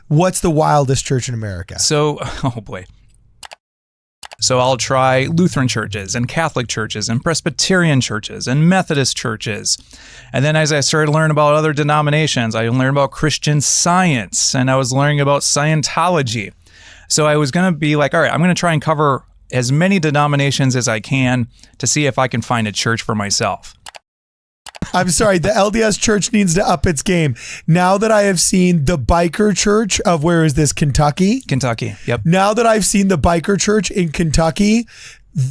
What's the wildest church in America? So, oh boy. So I'll try Lutheran churches and Catholic churches and Presbyterian churches and Methodist churches. And then as I started learning about other denominations, I learned about Christian Science, and I was learning about Scientology. So I was going to be like, all right, I'm going to try and cover as many denominations as I can to see if I can find a church for myself. I'm sorry, the LDS church needs to up its game. Now that I have seen the biker church of, where is this, Kentucky? Kentucky, yep. Now that I've seen the biker church in Kentucky,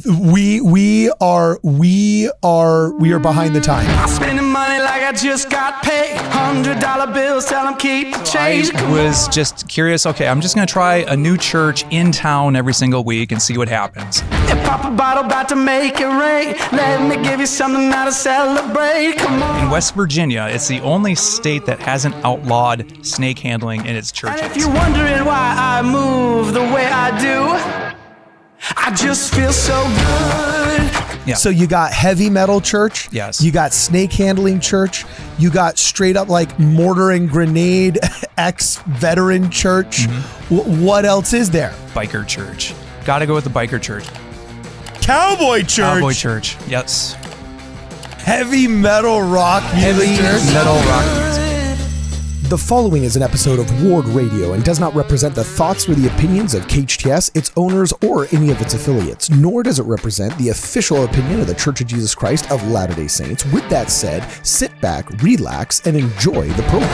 we are behind the time. I'm spending money like I just got paid. $100 bills, tell them keep the change. I was just curious, okay, I'm just going to try a new church in town every single week and see what happens. Pop a bottle, about to make it rain. Let me give you something now to celebrate. Come on. In West Virginia, it's the only state that hasn't outlawed snake handling in its churches. And if you're wondering why I move the way I do, I just feel so good. Yeah. So you got heavy metal church. Yes. You got snake handling church. You got straight up like mortar and grenade ex-veteran church. Mm-hmm. What else is there? Biker church. Got to go with the biker church. Cowboy church. Cowboy church. Yes. Heavy metal rock music Heavy church. metal rock music. The following is an episode of WardRadio and does not represent the thoughts or the opinions of KHTS, its owners, or any of its affiliates, nor does it represent the official opinion of the Church of Jesus Christ of Latter-day Saints. With that said, sit back, relax, and enjoy the program.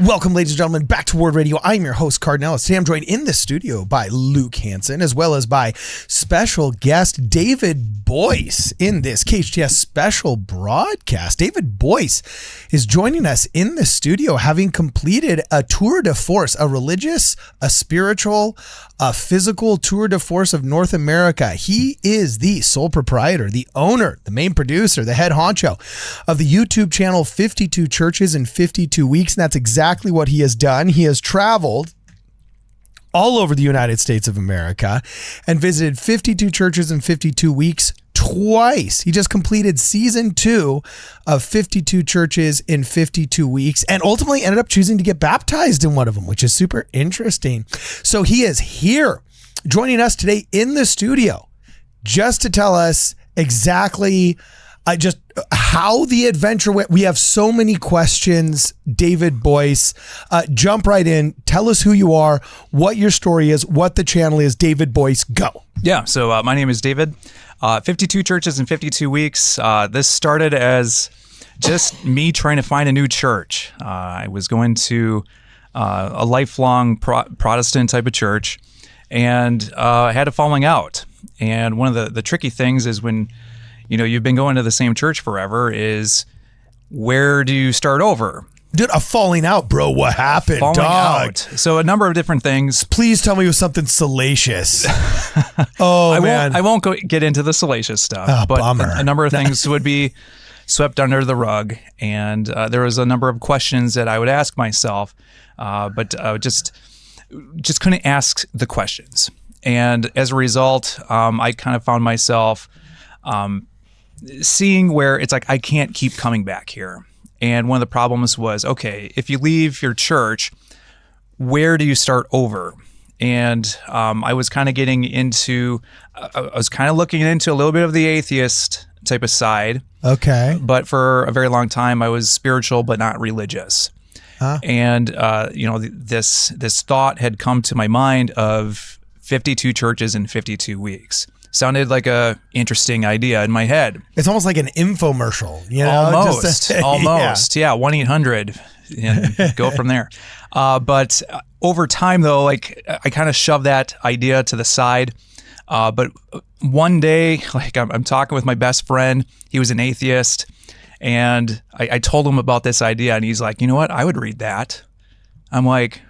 Welcome, ladies and gentlemen, back to WardRadio. I'm your host, Cardinellis. Today I'm joined in the studio by Luke Hansen, as well as by special guest David Boice in this KHTS special broadcast. David Boice is joining us in the studio, having completed a tour de force, a religious, a spiritual, a physical tour de force of North America. He is the sole proprietor, the owner, the main producer, the head honcho of the YouTube channel 52 Churches in 52 Weeks, and that's exactly what he has done. He has traveled all over the United States of America and visited 52 churches in 52 weeks twice. He just completed season 2 of 52 churches in 52 weeks and ultimately ended up choosing to get baptized in one of them, which is super interesting. So he is here joining us today in the studio just to tell us exactly just how the adventure went. We have so many questions. David Boice, jump right in. Tell us who you are, what your story is, what the channel is. David Boice, go. Yeah, so my name is David. 52 churches in 52 weeks. This started as just me trying to find a new church. I was going to a lifelong Protestant type of church and had a falling out. And one of the tricky things is when you've been going to the same church forever is where do you start over? Dude, a falling out, bro. What happened, Falling dog? out. So a number of different things. Please tell me it was something salacious. Oh, man. I won't get into the salacious stuff, but bummer. a number of things would be swept under the rug. And there was a number of questions that I would ask myself, but I would just couldn't ask the questions. And as a result, I kind of found myself seeing where it's like, I can't keep coming back here. And one of the problems was, okay, if you leave your church, where do you start over? And I was kind of getting into, I was kind of looking into a little bit of the atheist type of side. Okay. But for a very long time, I was spiritual, but not religious. Huh? And, this thought had come to my mind of 52 churches in 52 weeks. Sounded like a interesting idea in my head. It's almost like an infomercial, Almost. Yeah. 1-800 and go from there. But over time, though, like I kind of shoved that idea to the side. But one day, like I'm talking with my best friend. He was an atheist, and I told him about this idea, and he's like, "You know what? I would read that." I'm like,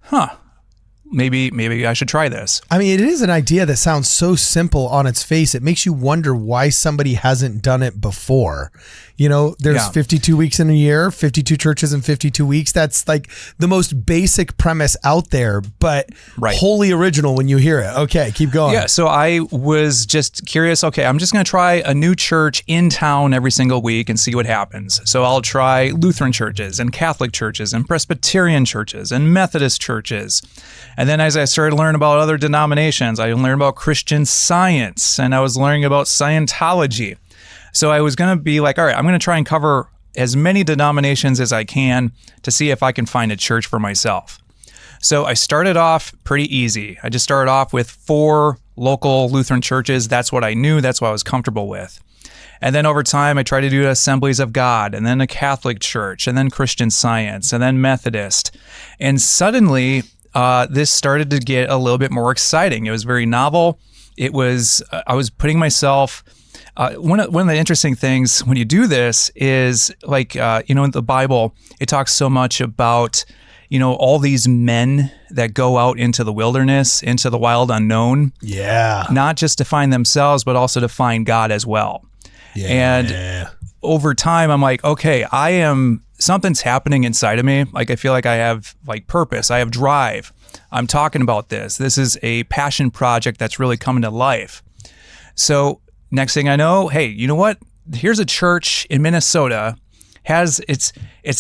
"Huh. Maybe I should try this." I mean, it is an idea that sounds so simple on its face. It makes you wonder why somebody hasn't done it before. There's 52 weeks in a year, 52 churches in 52 weeks. That's like the most basic premise out there, but wholly original when you hear it. Okay, keep going. Yeah, so I was just curious, okay, I'm just going to try a new church in town every single week and see what happens. So I'll try Lutheran churches and Catholic churches and Presbyterian churches and Methodist churches. And then as I started learning about other denominations, I learned about Christian Science, and I was learning about Scientology. So I was going to be like, all right, I'm going to try and cover as many denominations as I can to see if I can find a church for myself. So I started off pretty easy. I just started off with 4 local Lutheran churches. That's what I knew. That's what I was comfortable with. And then over time, I tried to do Assemblies of God, and then a Catholic church, and then Christian Science, and then Methodist. And suddenly, this started to get a little bit more exciting. It was very novel. I was putting myself... One of the interesting things when you do this is like, in the Bible, it talks so much about, all these men that go out into the wilderness, into the wild unknown. Yeah. Not just to find themselves, but also to find God as well. Yeah. And over time, I'm like, okay, something's happening inside of me. Like, I feel like I have like purpose. I have drive. I'm talking about this. This is a passion project that's really coming to life. So next thing I know, hey, you know what? Here's a church in Minnesota. It's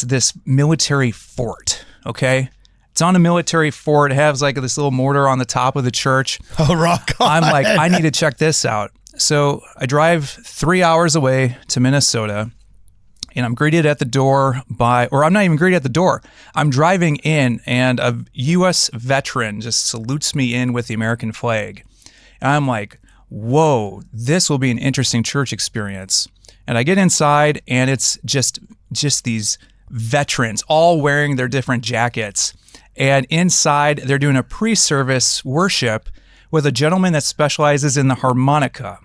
this military fort, okay? It's on a military fort. It has like this little mortar on the top of the church. Oh, rock on. I'm like, I need to check this out. So I drive 3 hours away to Minnesota, and I'm greeted at the door or I'm not even greeted at the door. I'm driving in, and a U.S. veteran just salutes me in with the American flag. And I'm like, whoa, this will be an interesting church experience. And I get inside, and it's just these veterans all wearing their different jackets. And inside, they're doing a pre-service worship with a gentleman that specializes in the harmonica.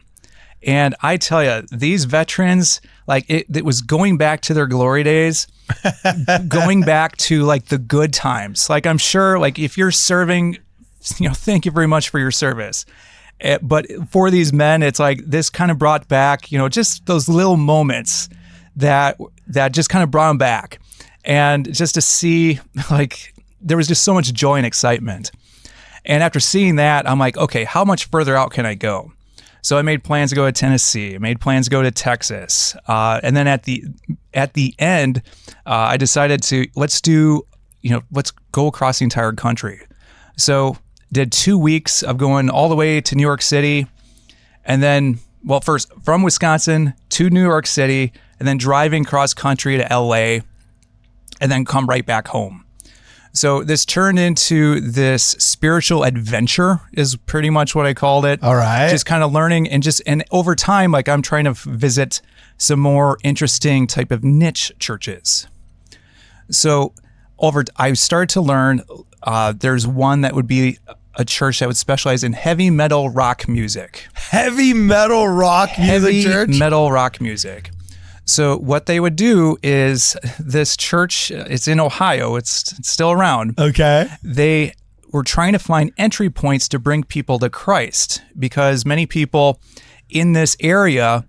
And I tell you, these veterans, like it was going back to their glory days, going back to like the good times. Like, I'm sure, like, if you're serving, thank you very much for your service. But for these men, it's like this kind of brought back, just those little moments that just kind of brought them back. And just to see, like, there was just so much joy and excitement. And after seeing that, I'm like, okay, how much further out can I go? So I made plans to go to Tennessee. I made plans to go to Texas. And then at the end, I decided let's go across the entire country. So did 2 weeks of going all the way to New York City, and then, first from Wisconsin to New York City, and then driving cross country to LA, and then come right back home. So this turned into this spiritual adventure is pretty much what I called it. All right. Just kind of learning and over time, like, I'm trying to visit some more interesting type of niche churches. So I started to learn, there's one that would be a church that would specialize in heavy metal rock music. Heavy metal rock music church? Heavy metal rock music. So what they would do is, this church, it's in Ohio, it's still around. Okay. They were trying to find entry points to bring people to Christ, because many people in this area,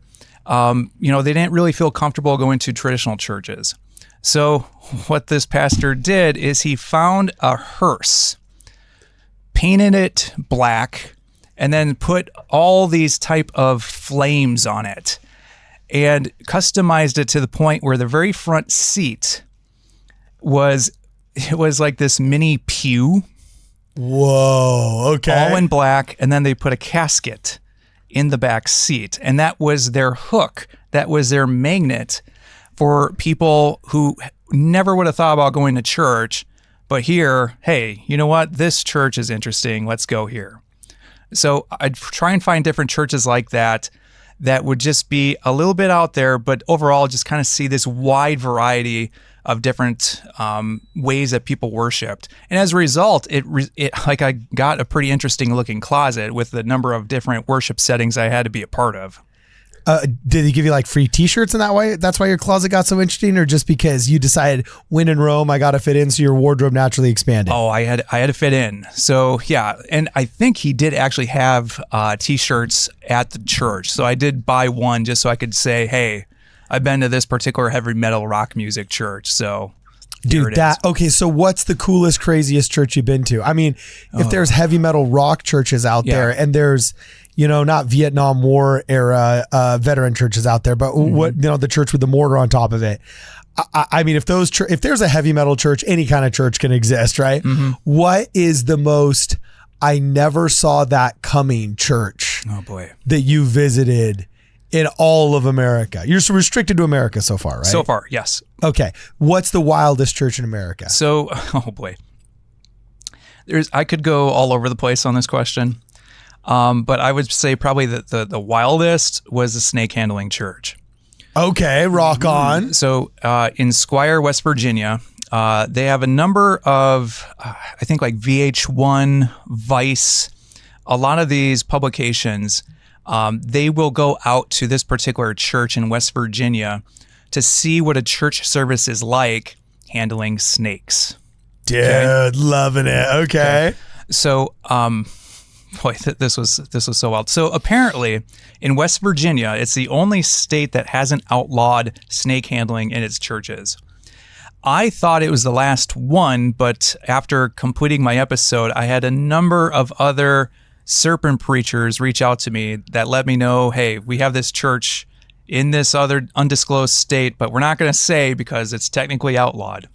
they didn't really feel comfortable going to traditional churches. So what this pastor did is he found a hearse, painted it black, and then put all these type of flames on it, and customized it to the point where the very front seat was like this mini pew. Whoa, okay. All in black, and then they put a casket in the back seat, and that was their hook. That was their magnet for people who never would have thought about going to church, but here, hey, you know what? This church is interesting. Let's go here. So I'd try and find different churches like that would just be a little bit out there, but overall just kind of see this wide variety of different ways that people worshiped. And as a result, it I got a pretty interesting looking closet with the number of different worship settings I had to be a part of. Did he give you like free t-shirts in that way? That's why your closet got so interesting, or just because you decided when in Rome, I got to fit in, so your wardrobe naturally expanded? Oh, I had to fit in. So yeah. And I think he did actually have t-shirts at the church. So I did buy one just so I could say, hey, I've been to this particular heavy metal rock music church. So dude, okay. So what's the coolest, craziest church you've been to? I mean, if there's heavy metal rock churches out there, and there's, not Vietnam War era veteran churches out there, but what, the church with the mortar on top of it. I mean, if there's a heavy metal church, any kind of church can exist, right? What is the most I never saw that coming church that you visited in all of America? You're restricted to America so far, right? So far, yes. Okay. What's the wildest church in America? So, I could go all over the place on this question, but I would say probably the wildest was the snake handling church. Okay, rock on. So in Squire, West Virginia, they have a number of, I think like VH1, Vice, a lot of these publications, they will go out to this particular church in West Virginia to see what a church service is like handling snakes. Dude, loving it. Okay. So, this was so wild. So apparently in West Virginia, it's the only state that hasn't outlawed snake handling in its churches. I thought it was the last one, but after completing my episode, I had a number of other serpent preachers reach out to me that let me know, hey, we have this church in this other undisclosed state, but we're not going to say because it's technically outlawed.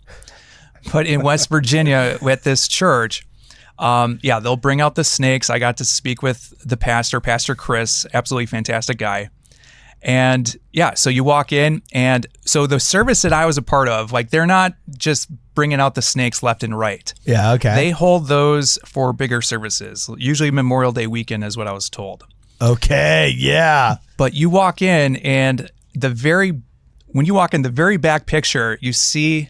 But in West Virginia at this church, they'll bring out the snakes. I got to speak with the pastor, Pastor Chris, absolutely fantastic guy. And so you walk in, and so the service that I was a part of, like, they're not just bringing out the snakes left and right. Yeah, okay. They hold those for bigger services. Usually Memorial Day weekend is what I was told. Okay, yeah. But you walk in, and when you walk in the very back picture, you see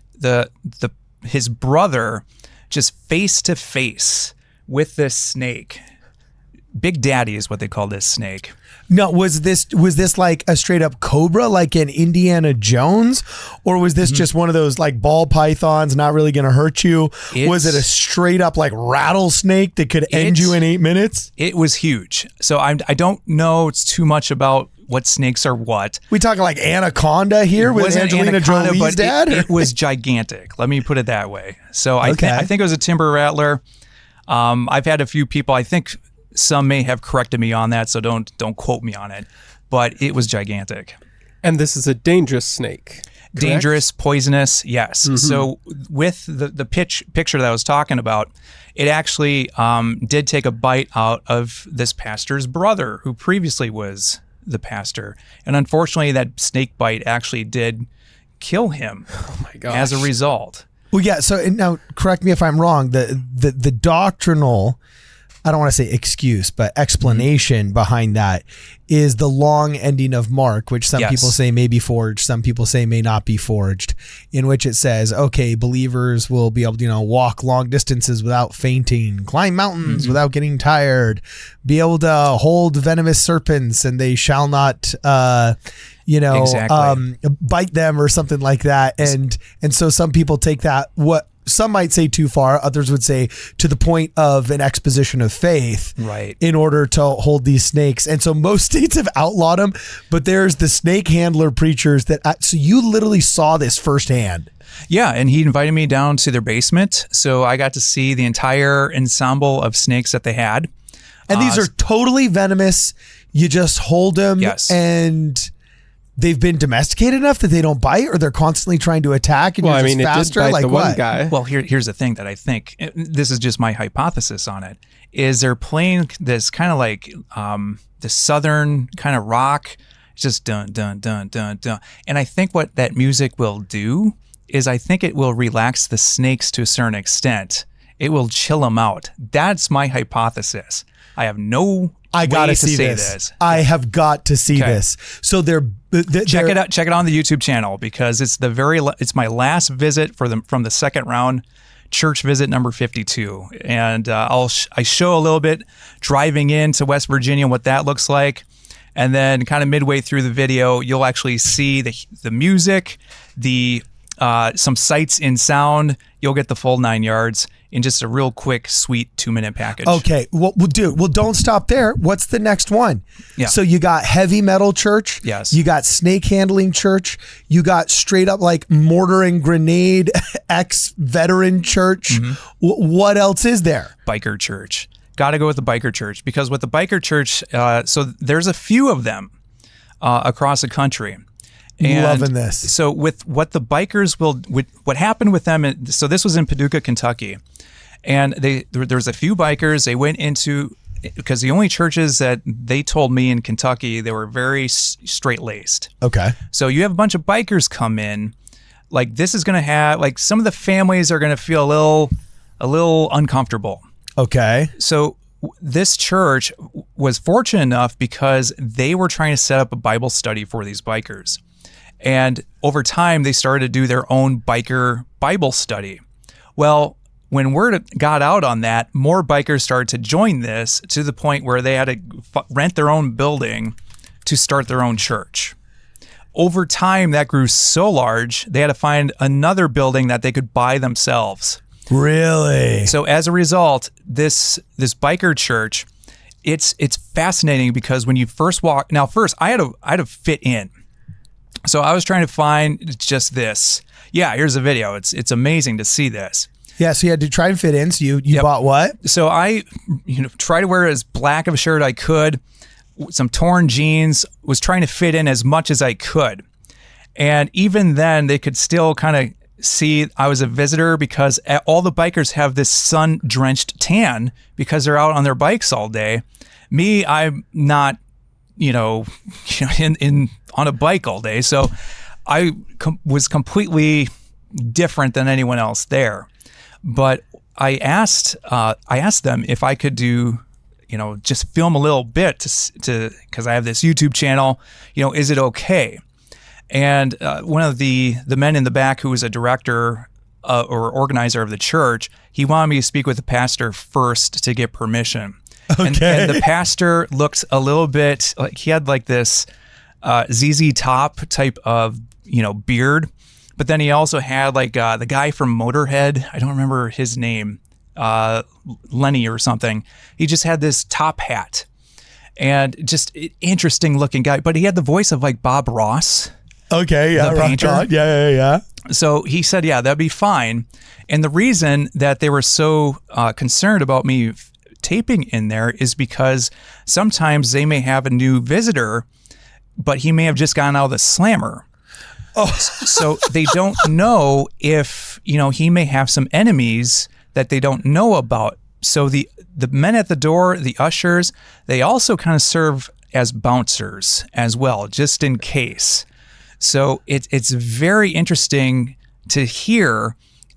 his brother just face to face with this snake. Big Daddy is what they call this snake. No, was this like a straight up cobra, like in Indiana Jones, or was this just one of those like ball pythons, not really going to hurt you? Was it a straight up like rattlesnake that could end you in 8 minutes? It was huge. So I don't know too much about what snakes are what. We talking like Anaconda here with Angelina Jolie's dad? It was gigantic. Let me put it that way. So I think it was a timber rattler. I've had a few people, I think some may have corrected me on that, so don't quote me on it. But it was gigantic. And this is a dangerous snake. Correct? Dangerous, poisonous, yes. Mm-hmm. So with the picture that I was talking about, it actually did take a bite out of this pastor's brother, who previously was the pastor. And unfortunately, that snake bite actually did kill him. Oh my gosh. As a result. Well, yeah. So now, correct me if I'm wrong. The doctrinal, I don't want to say excuse, but explanation behind that is the long ending of Mark, which some people say may be forged, some people say may not be forged, in which it says, okay, believers will be able to, walk long distances without fainting, climb mountains without getting tired, be able to hold venomous serpents and they shall not, bite them or something like that. And so some people take that, some might say too far, others would say to the point of an exposition of faith, right, in order to hold these snakes. And so most states have outlawed them, but there's the snake handler preachers so you literally saw this firsthand. Yeah, and he invited me down to their basement, so I got to see the entire ensemble of snakes that they had. And these are totally venomous. You just hold them, and they've been domesticated enough that they don't bite, or they're constantly trying to attack and you're just faster? It did bite like the what? one guy. Well, here's the thing that I think, this is just my hypothesis on it, is they're playing this kind of like the southern kind of rock, just dun, dun, dun, dun, dun. And I think what that music will do is I think it will relax the snakes to a certain extent. It will chill them out. That's my hypothesis. I have no I gotta see this. I have got to see this. So check it out. Check it on the YouTube channel, because it's it's my last visit from the second round, church visit number 52, and I show a little bit driving into West Virginia what that looks like, and then kind of midway through the video you'll actually see the music, some sights in sound. you'll get the full 9 yards in just a real quick, sweet 2-minute package. Okay. Well, don't stop there. What's the next one? Yeah. So you got heavy metal church. Yes. You got snake handling church. You got straight up like mortar and grenade ex-veteran church. Mm-hmm. What else is there? Biker church. Got to go with the biker church, because with the biker church, so there's a few of them across the country. And loving this. So with what the bikers what happened with them, so this was in Paducah, Kentucky, and there's a few bikers, they went into, because the only churches that they told me in Kentucky, they were very straight-laced. Okay. So you have a bunch of bikers come in, like this is going to have, like some of the families are going to feel a little uncomfortable. Okay. So this church was fortunate enough because they were trying to set up a Bible study for these bikers. And over time, they started to do their own biker Bible study. Well, when word got out on that, more bikers started to join this, to the point where they had to rent their own building to start their own church. Over time, that grew so large, they had to find another building that they could buy themselves. Really? So as a result, this biker church, it's fascinating, because when you first walk, now first I had to fit in. So I was trying to find just this. Yeah, here's a video. It's amazing to see this. Yeah, so you had to try and fit in. So you bought what? So I tried to wear as black of a shirt I could, some torn jeans, was trying to fit in as much as I could. And even then, they could still kind of see I was a visitor, because all the bikers have this sun-drenched tan because they're out on their bikes all day. Me, I'm not, in on a bike all day, so I was completely different than anyone else there. But I asked them if I could do, just film a little bit to because I have this YouTube channel. Is it okay? And one of the men in the back, who was a director or organizer of the church, he wanted me to speak with the pastor first to get permission. Okay. And the pastor looked a little bit like he had like this ZZ Top type of beard, but then he also had like the guy from Motorhead. I don't remember his name, Lenny or something. He just had this top hat, and just interesting looking guy. But he had the voice of like Bob Ross. Okay, yeah, the painter. Yeah. So he said, yeah, that'd be fine. And the reason that they were so concerned about me taping in there is because sometimes they may have a new visitor, but he may have just gotten out of the slammer. Oh. So they don't know if, he may have some enemies that they don't know about. So the men at the door, the ushers, they also kind of serve as bouncers as well, just in case. So it's very interesting to hear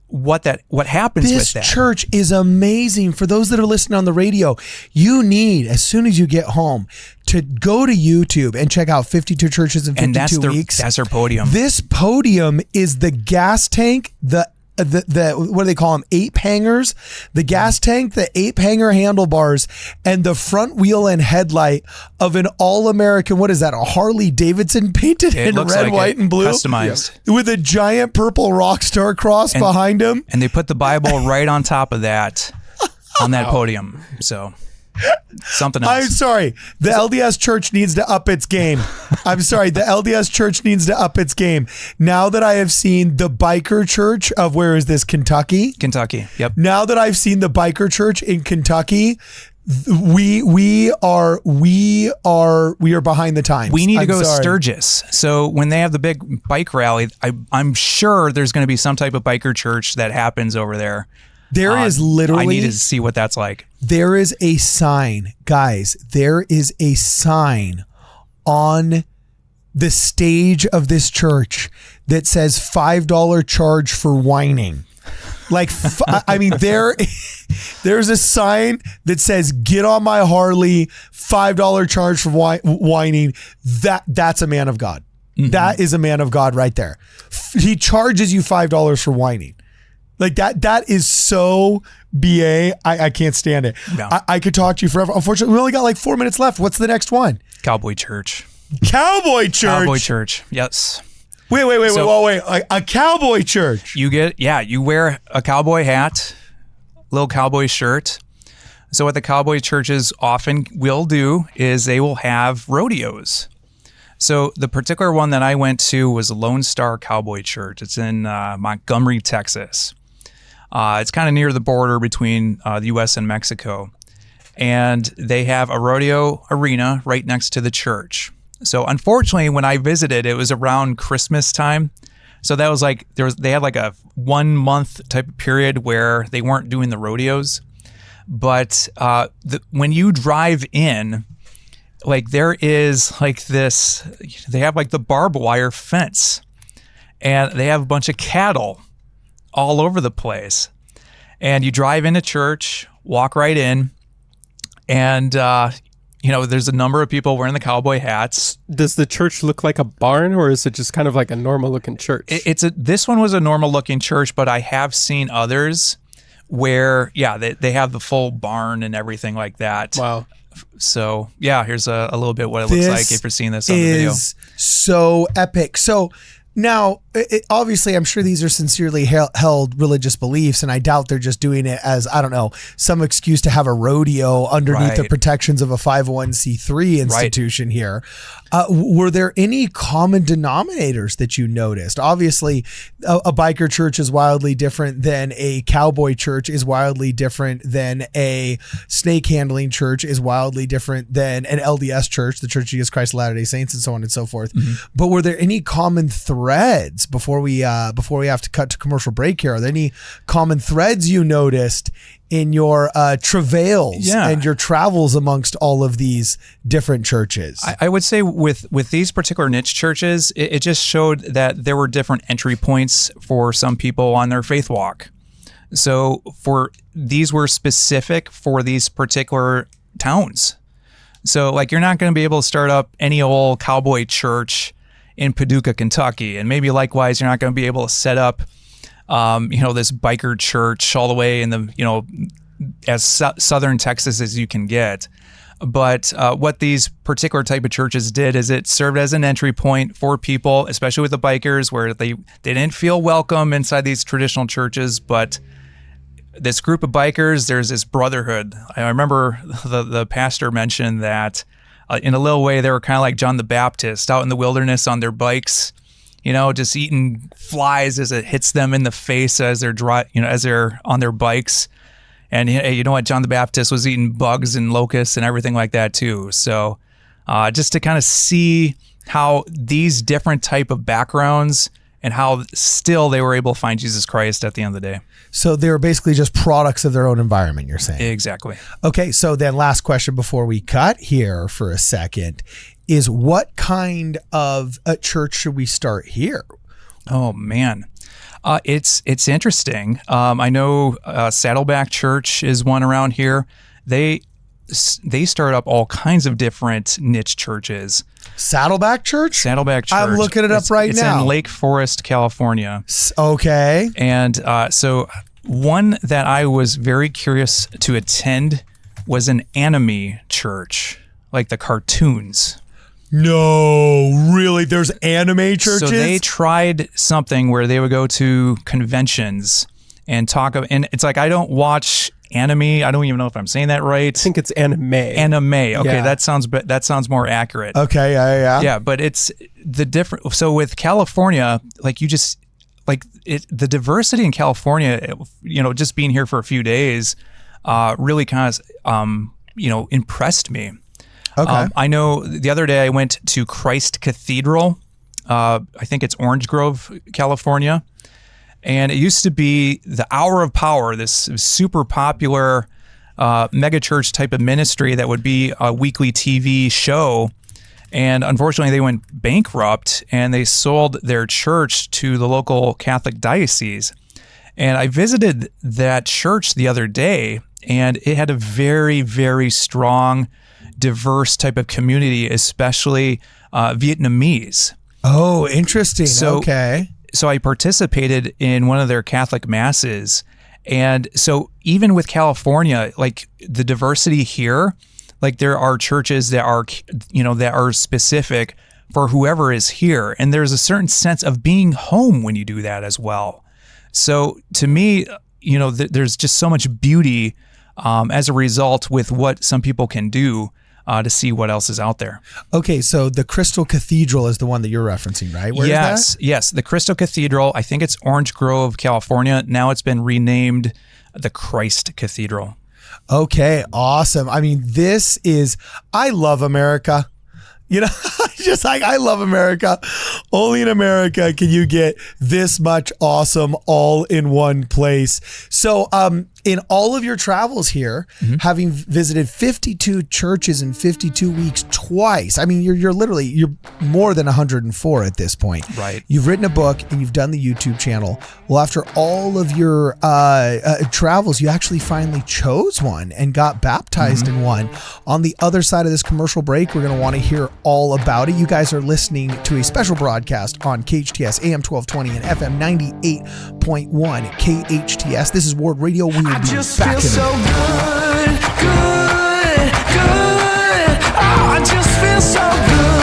what happens with that. This church is amazing. For those that are listening on the radio, you need, as soon as you get home, to go to YouTube and check out 52 Churches in 52 Weeks. That's their podium. This podium is the gas tank, the what do they call them? Ape hangers, the gas tank, the ape hanger handlebars, and the front wheel and headlight of an all-American, what is that? A Harley Davidson painted in red, white, and blue, customized, with a giant purple Rockstar cross behind him. And they put the Bible right on top of that, on that podium. So something else. I'm sorry. The LDS church needs to up its game. I'm sorry. The LDS church needs to up its game. Now that I have seen the biker church of, where is this? Kentucky? Kentucky. Yep. Now that I've seen the biker church in Kentucky, we are behind the times. We need to go to Sturgis. So when they have the big bike rally, I'm sure there's going to be some type of biker church that happens over there. There is literally... I need to see what that's like. There is a sign, guys. There is a sign on the stage of this church that says $5 charge for whining. Like, I mean, there's a sign that says, get on my Harley, $5 charge for whining. That's a man of God. Mm-hmm. That is a man of God right there. He charges you $5 for whining. Like that is so BA. I can't stand it. No. I could talk to you forever. Unfortunately, we only got like 4 minutes left. What's the next one? Cowboy church. Cowboy church. Cowboy church. Yes. Wait. A cowboy church. You wear a cowboy hat, little cowboy shirt. So what the cowboy churches often will do is they will have rodeos. So the particular one that I went to was Lone Star Cowboy Church. It's in Montgomery, Texas. It's kind of near the border between the U.S. and Mexico. And they have a rodeo arena right next to the church. So unfortunately, when I visited, it was around Christmas time. So that was like, they had like a 1 month type of period where they weren't doing the rodeos. But when you drive in, like there is like this, they have like the barbed wire fence, and they have a bunch of cattle all over the place. And you drive into church, walk right in, and there's a number of people wearing the cowboy hats. Does the church look like a barn, or is it just kind of like a normal looking church? This one was a normal looking church, but I have seen others where they have the full barn and everything like that. Wow. So here's a little bit what it looks like if you're seeing this on the video. This is so epic. So now, obviously, I'm sure these are sincerely held religious beliefs, and I doubt they're just doing it as, I don't know, some excuse to have a rodeo underneath the protections of a 501c3 institution here. Were there any common denominators that you noticed? Obviously, a biker church is wildly different than a cowboy church, is wildly different than a snake handling church, is wildly different than an LDS church, the Church of Jesus Christ of Latter-day Saints, and so on and so forth. Mm-hmm. But were there any common threads before we have to cut to commercial break here? Are there any common threads you noticed in your travails and your travels amongst all of these different churches? I would say with these particular niche churches, it just showed that there were different entry points for some people on their faith walk. So these were specific for these particular towns. So like you're not going to be able to start up any old cowboy church in Paducah, Kentucky, and maybe likewise you're not going to be able to set up this biker church all the way in the, as southern Texas as you can get. But what these particular type of churches did is it served as an entry point for people, especially with the bikers, where they didn't feel welcome inside these traditional churches. But this group of bikers, there's this brotherhood. I remember the pastor mentioned that in a little way, they were kind of like John the Baptist out in the wilderness on their bikes, just eating flies as it hits them in the face as they're on their bikes. And you know what? John the Baptist was eating bugs and locusts and everything like that too. So just to kind of see how these different type of backgrounds and how still they were able to find Jesus Christ at the end of the day. So they were basically just products of their own environment, you're saying? Exactly. Okay, so then last question before we cut here for a second is what kind of a church should we start here? Oh, man. It's interesting. I know Saddleback Church is one around here. They start up all kinds of different niche churches. Saddleback Church? Saddleback Church. I'm looking it up right now. It's in Lake Forest, California. Okay. And so one that I was very curious to attend was an anime church, like the cartoons. No, really? There's anime churches? So they tried something where they would go to conventions and talk, and it's like, I don't watch anime. I don't even know if I'm saying that right. I think it's anime. Anime. Okay, yeah. that sounds more accurate. Okay, yeah. Yeah, but it's the different. So with California, like you just like the diversity in California. Just being here for a few days, really kind of impressed me. Okay. I know the other day I went to Christ Cathedral. I think it's Orange Grove, California. And it used to be the Hour of Power, this super popular megachurch type of ministry that would be a weekly TV show. And unfortunately, they went bankrupt and they sold their church to the local Catholic diocese. And I visited that church the other day, and it had a very, very strong, diverse type of community, especially Vietnamese. Oh, interesting. Okay. So I participated in one of their Catholic masses. And so even with California, like the diversity here, like there are churches that are, that are specific for whoever is here. And there's a certain sense of being home when you do that as well. So to me, there's just so much beauty as a result with what some people can do to see what else is out there. Okay, so the Crystal Cathedral is the one that you're referencing, right? Where is that? Yes. The Crystal Cathedral, I think it's Orange Grove, California. Now it's been renamed the Christ Cathedral. Okay, awesome. I mean, I love America. I love America. Only in America can you get this much awesome all in one place. So, in all of your travels here, having visited 52 churches in 52 weeks twice, I mean, you're more than 104 at this point. Right. You've written a book and you've done the YouTube channel. Well, after all of your travels, you actually finally chose one and got baptized in one. On the other side of this commercial break, we're going to want to hear all about it. You guys are listening to a special broadcast on KHTS AM 1220 and FM 98.1 KHTS. This is Ward Radio. We will I be just back feel in a so minute. good. Oh, I just feel so good.